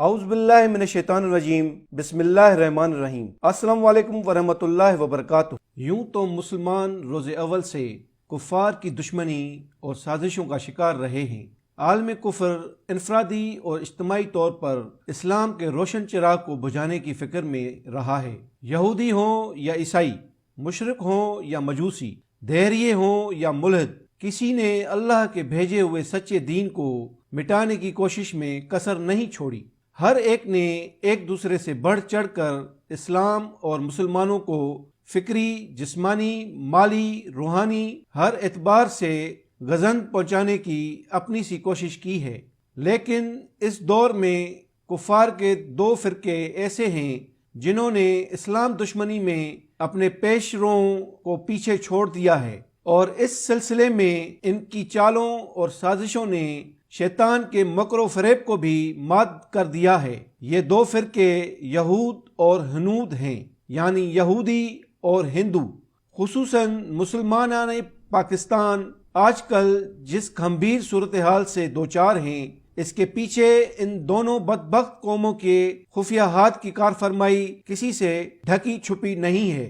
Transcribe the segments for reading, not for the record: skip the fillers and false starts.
اعوذ باللہ من الشیطان الرجیم بسم اللہ الرحمن الرحیم۔ السلام علیکم ورحمۃ اللہ وبرکاتہ۔ یوں تو مسلمان روز اول سے کفار کی دشمنی اور سازشوں کا شکار رہے ہیں۔ عالم کفر انفرادی اور اجتماعی طور پر اسلام کے روشن چراغ کو بجھانے کی فکر میں رہا ہے۔ یہودی ہوں یا عیسائی، مشرک ہوں یا مجوسی، دہریے ہوں یا ملحد، کسی نے اللہ کے بھیجے ہوئے سچے دین کو مٹانے کی کوشش میں کسر نہیں چھوڑی۔ ہر ایک نے ایک دوسرے سے بڑھ چڑھ کر اسلام اور مسلمانوں کو فکری، جسمانی، مالی، روحانی ہر اعتبار سے گزند پہنچانے کی اپنی سی کوشش کی ہے۔ لیکن اس دور میں کفار کے دو فرقے ایسے ہیں جنہوں نے اسلام دشمنی میں اپنے پیش روؤں کو پیچھے چھوڑ دیا ہے، اور اس سلسلے میں ان کی چالوں اور سازشوں نے شیطان کے مکر و فریب کو بھی مات کر دیا ہے۔ یہ دو فرقے یہود اور ہنود ہیں، یعنی یہودی اور ہندو۔ خصوصاً مسلمانان پاکستان آج کل جس گھمبیر صورتحال سے دوچار ہیں، اس کے پیچھے ان دونوں بدبخت قوموں کے خفیہ ہاتھ کی کارفرمائی کسی سے ڈھکی چھپی نہیں ہے۔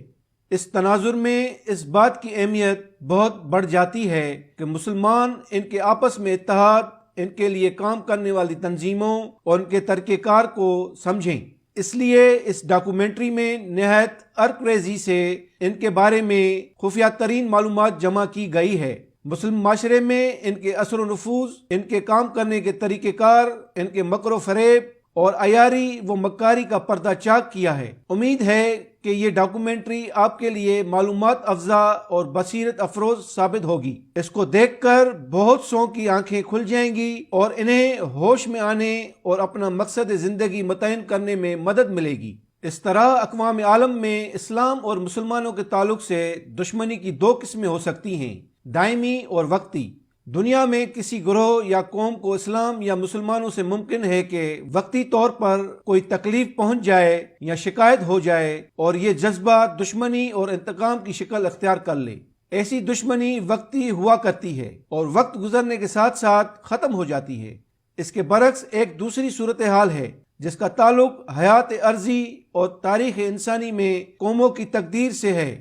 اس تناظر میں اس بات کی اہمیت بہت بڑھ جاتی ہے کہ مسلمان ان کے آپس میں اتحاد، ان کے لیے کام کرنے والی تنظیموں اور ان کے طریقہ کار کو سمجھیں۔ اس لیے اس ڈاکومنٹری میں نہایت عرقریزی سے ان کے بارے میں خفیہ ترین معلومات جمع کی گئی ہے۔ مسلم معاشرے میں ان کے اثر و نفوذ، ان کے کام کرنے کے طریقہ کار، ان کے مکر و فریب اور عیاری و مکاری کا پردہ چاک کیا ہے۔ امید ہے کہ یہ ڈاکومنٹری آپ کے لیے معلومات افزا اور بصیرت افروز ثابت ہوگی۔ اس کو دیکھ کر بہت سو کی آنکھیں کھل جائیں گی اور انہیں ہوش میں آنے اور اپنا مقصد زندگی متعین کرنے میں مدد ملے گی۔ اس طرح اقوام عالم میں اسلام اور مسلمانوں کے تعلق سے دشمنی کی دو قسمیں ہو سکتی ہیں، دائمی اور وقتی۔ دنیا میں کسی گروہ یا قوم کو اسلام یا مسلمانوں سے ممکن ہے کہ وقتی طور پر کوئی تکلیف پہنچ جائے یا شکایت ہو جائے اور یہ جذبہ دشمنی اور انتقام کی شکل اختیار کر لے۔ ایسی دشمنی وقتی ہوا کرتی ہے اور وقت گزرنے کے ساتھ ساتھ ختم ہو جاتی ہے۔ اس کے برعکس ایک دوسری صورتحال ہے جس کا تعلق حیات عرضی اور تاریخ انسانی میں قوموں کی تقدیر سے ہے۔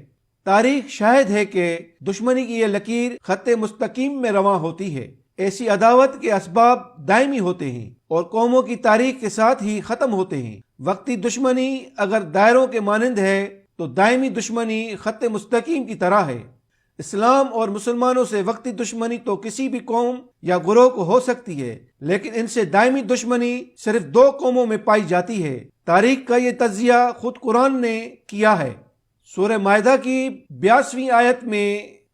تاریخ شاہد ہے کہ دشمنی کی یہ لکیر خط مستقیم میں رواں ہوتی ہے۔ ایسی عداوت کے اسباب دائمی ہوتے ہیں اور قوموں کی تاریخ کے ساتھ ہی ختم ہوتے ہیں۔ وقتی دشمنی اگر دائروں کے مانند ہے تو دائمی دشمنی خط مستقیم کی طرح ہے۔ اسلام اور مسلمانوں سے وقتی دشمنی تو کسی بھی قوم یا گروہ کو ہو سکتی ہے، لیکن ان سے دائمی دشمنی صرف دو قوموں میں پائی جاتی ہے۔ تاریخ کا یہ تجزیہ خود قرآن نے کیا ہے۔ سورہ مائدہ کی 82ویں آیت میں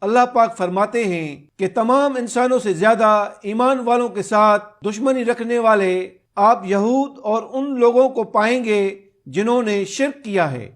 اللہ پاک فرماتے ہیں کہ تمام انسانوں سے زیادہ ایمان والوں کے ساتھ دشمنی رکھنے والے آپ یہود اور ان لوگوں کو پائیں گے جنہوں نے شرک کیا ہے۔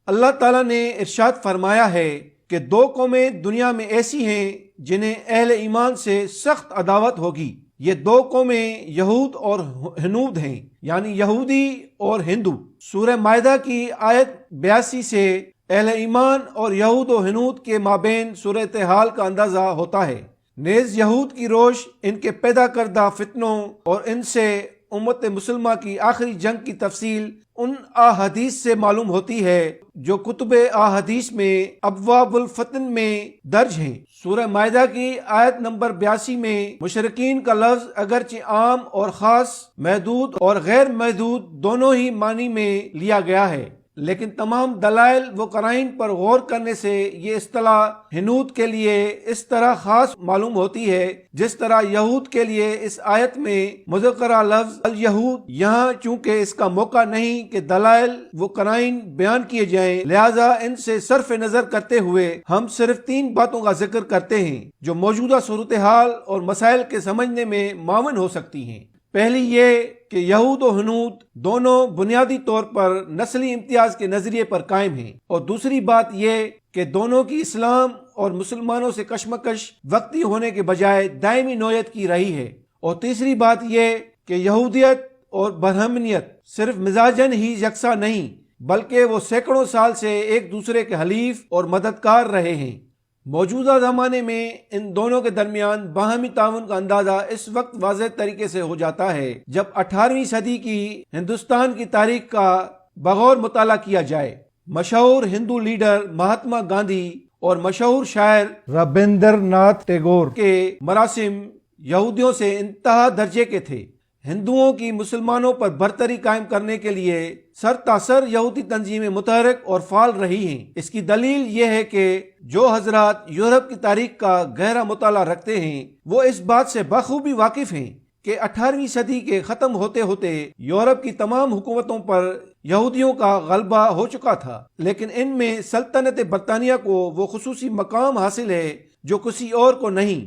اللہ تعالیٰ نے ارشاد فرمایا ہے کہ دو قومیں دنیا میں ایسی ہیں جنہیں اہل ایمان سے سخت عداوت ہوگی۔ یہ دو قومیں یہود اور ہنود ہیں، یعنی یہودی اور ہندو۔ سورہ مائدہ کی آیت 82 سے اہل ایمان اور یہود و ہنود کے مابین صورتحال کا اندازہ ہوتا ہے۔ نیز یہود کی روش ان کے پیدا کردہ فتنوں اور ان سے امت مسلمہ کی آخری جنگ کی تفصیل ان احادیث سے معلوم ہوتی ہے جو کتب احادیث میں ابواب الفتن میں درج ہیں۔ سورہ مائدہ کی آیت نمبر 82 میں مشرکین کا لفظ اگرچہ عام اور خاص، محدود اور غیر محدود دونوں ہی معنی میں لیا گیا ہے، لیکن تمام دلائل و قرائن پر غور کرنے سے یہ اصطلاح ہنود کے لیے اس طرح خاص معلوم ہوتی ہے جس طرح یہود کے لیے اس آیت میں مذکورہ لفظ الیہود۔ یہاں چونکہ اس کا موقع نہیں کہ دلائل و قرائن بیان کیے جائیں، لہذا ان سے صرف نظر کرتے ہوئے ہم صرف 3 باتوں کا ذکر کرتے ہیں جو موجودہ صورتحال اور مسائل کے سمجھنے میں معاون ہو سکتی ہیں۔ پہلی یہ کہ یہود و ہنود دونوں بنیادی طور پر نسلی امتیاز کے نظریے پر قائم ہیں، اور دوسری بات یہ کہ دونوں کی اسلام اور مسلمانوں سے کشمکش وقتی ہونے کے بجائے دائمی نوعیت کی رہی ہے، اور تیسری بات یہ کہ یہودیت اور برہمنیت صرف مزاجن ہی یکساں نہیں بلکہ وہ سینکڑوں سال سے ایک دوسرے کے حلیف اور مددگار رہے ہیں۔ موجودہ زمانے میں ان دونوں کے درمیان باہمی تعاون کا اندازہ اس وقت واضح طریقے سے ہو جاتا ہے جب 18ویں صدی کی ہندوستان کی تاریخ کا بغور مطالعہ کیا جائے۔ مشہور ہندو لیڈر مہاتما گاندھی اور مشہور شاعر رابندر ناتھ ٹیگور کے مراسم یہودیوں سے انتہا درجے کے تھے۔ ہندوؤں کی مسلمانوں پر برتری قائم کرنے کے لیے سرتاسر یہودی تنظیمیں متحرک اور فعال رہی ہیں۔ اس کی دلیل یہ ہے کہ جو حضرات یورپ کی تاریخ کا گہرا مطالعہ رکھتے ہیں وہ اس بات سے بخوبی واقف ہیں کہ 18ویں صدی کے ختم ہوتے ہوتے یورپ کی تمام حکومتوں پر یہودیوں کا غلبہ ہو چکا تھا، لیکن ان میں سلطنت برطانیہ کو وہ خصوصی مقام حاصل ہے جو کسی اور کو نہیں،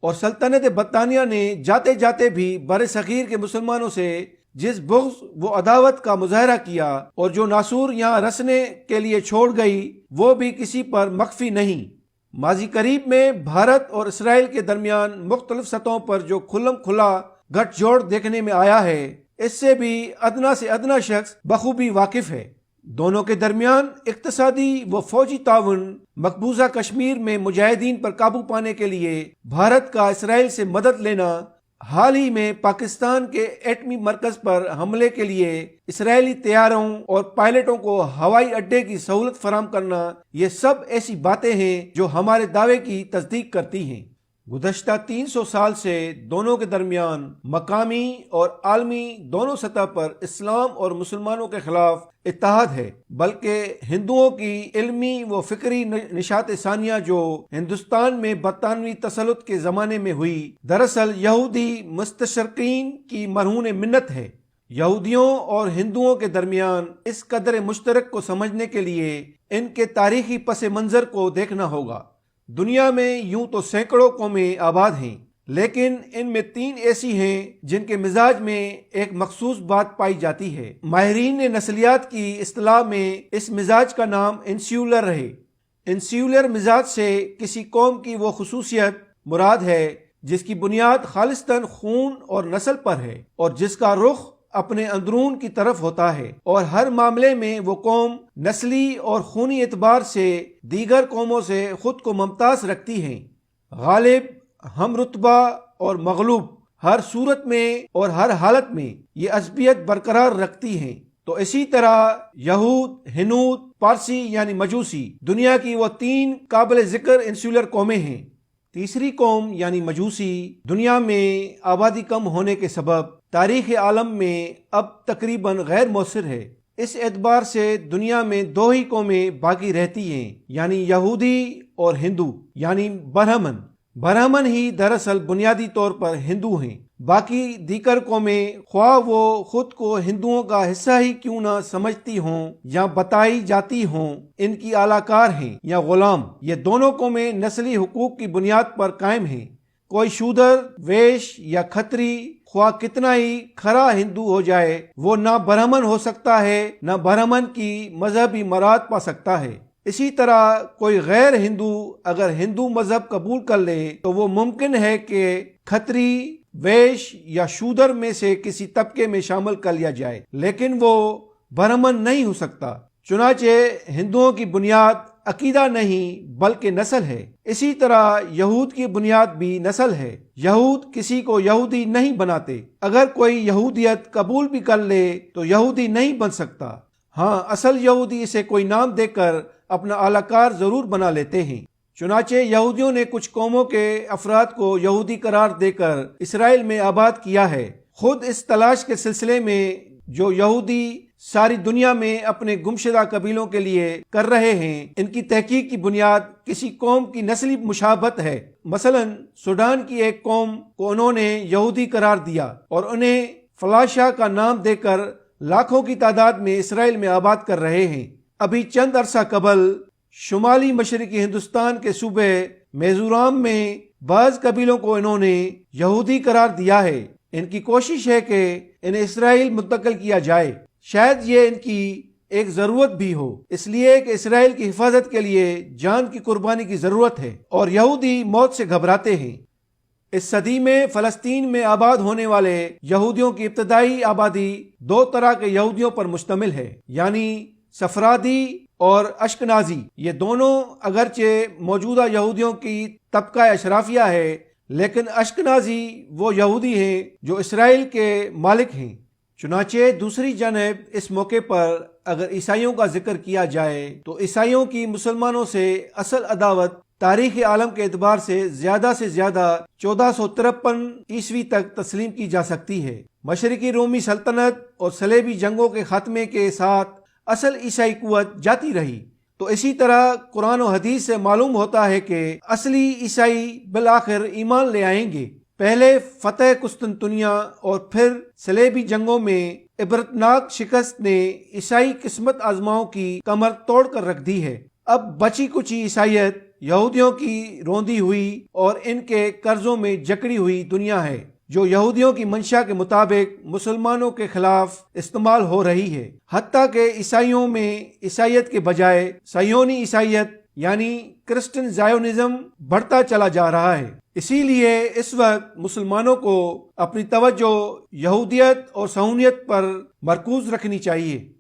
اور سلطنت برطانیہ نے جاتے جاتے بھی بر صغیر کے مسلمانوں سے جس بغض و عداوت کا مظاہرہ کیا اور جو ناسور یہاں رسنے کے لیے چھوڑ گئی وہ بھی کسی پر مخفی نہیں۔ ماضی قریب میں بھارت اور اسرائیل کے درمیان مختلف سطحوں پر جو کھلم کھلا گٹھ جوڑ دیکھنے میں آیا ہے اس سے بھی ادنا سے ادنا شخص بخوبی واقف ہے۔ دونوں کے درمیان اقتصادی و فوجی تعاون، مقبوضہ کشمیر میں مجاہدین پر قابو پانے کے لیے بھارت کا اسرائیل سے مدد لینا، حال ہی میں پاکستان کے ایٹمی مرکز پر حملے کے لیے اسرائیلی طیاروں اور پائلٹوں کو ہوائی اڈے کی سہولت فراہم کرنا، یہ سب ایسی باتیں ہیں جو ہمارے دعوے کی تصدیق کرتی ہیں۔ گزشتہ 300 سال سے دونوں کے درمیان مقامی اور عالمی دونوں سطح پر اسلام اور مسلمانوں کے خلاف اتحاد ہے، بلکہ ہندوؤں کی علمی و فکری نشاط ثانیہ جو ہندوستان میں برطانوی تسلط کے زمانے میں ہوئی، دراصل یہودی مستشرقین کی مرہون منت ہے۔ یہودیوں اور ہندوؤں کے درمیان اس قدر مشترک کو سمجھنے کے لیے ان کے تاریخی پس منظر کو دیکھنا ہوگا۔ دنیا میں یوں تو سینکڑوں قومیں آباد ہیں، لیکن ان میں 3 ایسی ہیں جن کے مزاج میں ایک مخصوص بات پائی جاتی ہے۔ ماہرین نسلیات کی اصطلاح میں اس مزاج کا نام انسیولر ہے۔ انسیولر مزاج سے کسی قوم کی وہ خصوصیت مراد ہے جس کی بنیاد خالصتاً خون اور نسل پر ہے اور جس کا رخ اپنے اندرون کی طرف ہوتا ہے، اور ہر معاملے میں وہ قوم نسلی اور خونی اعتبار سے دیگر قوموں سے خود کو ممتاز رکھتی ہیں۔ غالب، ہم رتبہ اور مغلوب، ہر صورت میں اور ہر حالت میں یہ عصبیت برقرار رکھتی ہیں۔ تو اسی طرح یہود، ہنود، پارسی یعنی مجوسی دنیا کی وہ 3 قابل ذکر انسولر قومیں ہیں۔ تیسری قوم یعنی مجوسی دنیا میں آبادی کم ہونے کے سبب تاریخ عالم میں اب تقریباً غیر مؤثر ہے۔ اس اعتبار سے دنیا میں 2 ہی قومیں باقی رہتی ہیں، یعنی یہودی اور ہندو، یعنی برہمن۔ برہمن ہی دراصل بنیادی طور پر ہندو ہیں۔ باقی دیگر قومیں خواہ وہ خود کو ہندوؤں کا حصہ ہی کیوں نہ سمجھتی ہوں یا بتائی جاتی ہوں، ان کی اعلی کار ہیں یا غلام۔ یہ دونوں قومیں نسلی حقوق کی بنیاد پر قائم ہیں۔ کوئی شودر، ویش یا کھتری خواہ کتنا ہی کھرا ہندو ہو جائے، وہ نہ برہمن ہو سکتا ہے نہ برہمن کی مذہبی مراد پا سکتا ہے۔ اسی طرح کوئی غیر ہندو اگر ہندو مذہب قبول کر لے تو وہ ممکن ہے کہ کھتری، ویش یا شودر میں سے کسی طبقے میں شامل کر لیا جائے، لیکن وہ برہمن نہیں ہو سکتا۔ چنانچہ ہندوؤں کی بنیاد عقیدہ نہیں بلکہ نسل ہے۔ اسی طرح یہود کی بنیاد بھی نسل ہے۔ یہود کسی کو یہودی نہیں بناتے۔ اگر کوئی یہودیت قبول بھی کر لے تو یہودی نہیں بن سکتا۔ ہاں، اصل یہودی اسے کوئی نام دے کر اپنا اعلی کار ضرور بنا لیتے ہیں۔ چنانچہ یہودیوں نے کچھ قوموں کے افراد کو یہودی قرار دے کر اسرائیل میں آباد کیا ہے۔ خود اس تلاش کے سلسلے میں جو یہودی ساری دنیا میں اپنے گمشدہ قبیلوں کے لیے کر رہے ہیں، ان کی تحقیق کی بنیاد کسی قوم کی نسلی مشابہت ہے۔ مثلا سوڈان کی ایک قوم کو انہوں نے یہودی قرار دیا اور انہیں فلاشا کا نام دے کر لاکھوں کی تعداد میں اسرائیل میں آباد کر رہے ہیں۔ ابھی چند عرصہ قبل شمالی مشرقی ہندوستان کے صوبے میزورام میں بعض قبیلوں کو انہوں نے یہودی قرار دیا ہے۔ ان کی کوشش ہے کہ انہیں اسرائیل منتقل کیا جائے۔ شاید یہ ان کی ایک ضرورت بھی ہو، اس لیے کہ اسرائیل کی حفاظت کے لیے جان کی قربانی کی ضرورت ہے اور یہودی موت سے گھبراتے ہیں۔ اس صدی میں فلسطین میں آباد ہونے والے یہودیوں کی ابتدائی آبادی 2 طرح کے یہودیوں پر مشتمل ہے، یعنی سفرادی اور اشکنازی، یہ دونوں اگرچہ موجودہ یہودیوں کی طبقہ اشرافیہ ہے، لیکن اشکنازی وہ یہودی ہیں جو اسرائیل کے مالک ہیں۔ چنانچہ دوسری جانب اس موقع پر اگر عیسائیوں کا ذکر کیا جائے تو عیسائیوں کی مسلمانوں سے اصل عداوت تاریخ عالم کے اعتبار سے زیادہ 1453 عیسوی تک تسلیم کی جا سکتی ہے۔ مشرقی رومی سلطنت اور صلیبی جنگوں کے خاتمے کے ساتھ اصل عیسائی قوت جاتی رہی۔ تو اسی طرح قرآن و حدیث سے معلوم ہوتا ہے کہ اصلی عیسائی بالآخر ایمان لے آئیں گے۔ پہلے فتح قسطنطنیہ اور پھر صلیبی جنگوں میں عبرتناک شکست نے عیسائی قسمت آزماؤں کی کمر توڑ کر رکھ دی ہے۔ اب بچی کچی عیسائیت یہودیوں کی روندی ہوئی اور ان کے قرضوں میں جکڑی ہوئی دنیا ہے، جو یہودیوں کی منشا کے مطابق مسلمانوں کے خلاف استعمال ہو رہی ہے، حتیٰ کہ عیسائیوں میں عیسائیت کے بجائے صہیونی عیسائیت یعنی کرسچن زائونزم بڑھتا چلا جا رہا ہے۔ اسی لیے اس وقت مسلمانوں کو اپنی توجہ یہودیت اور صہیونیت پر مرکوز رکھنی چاہیے۔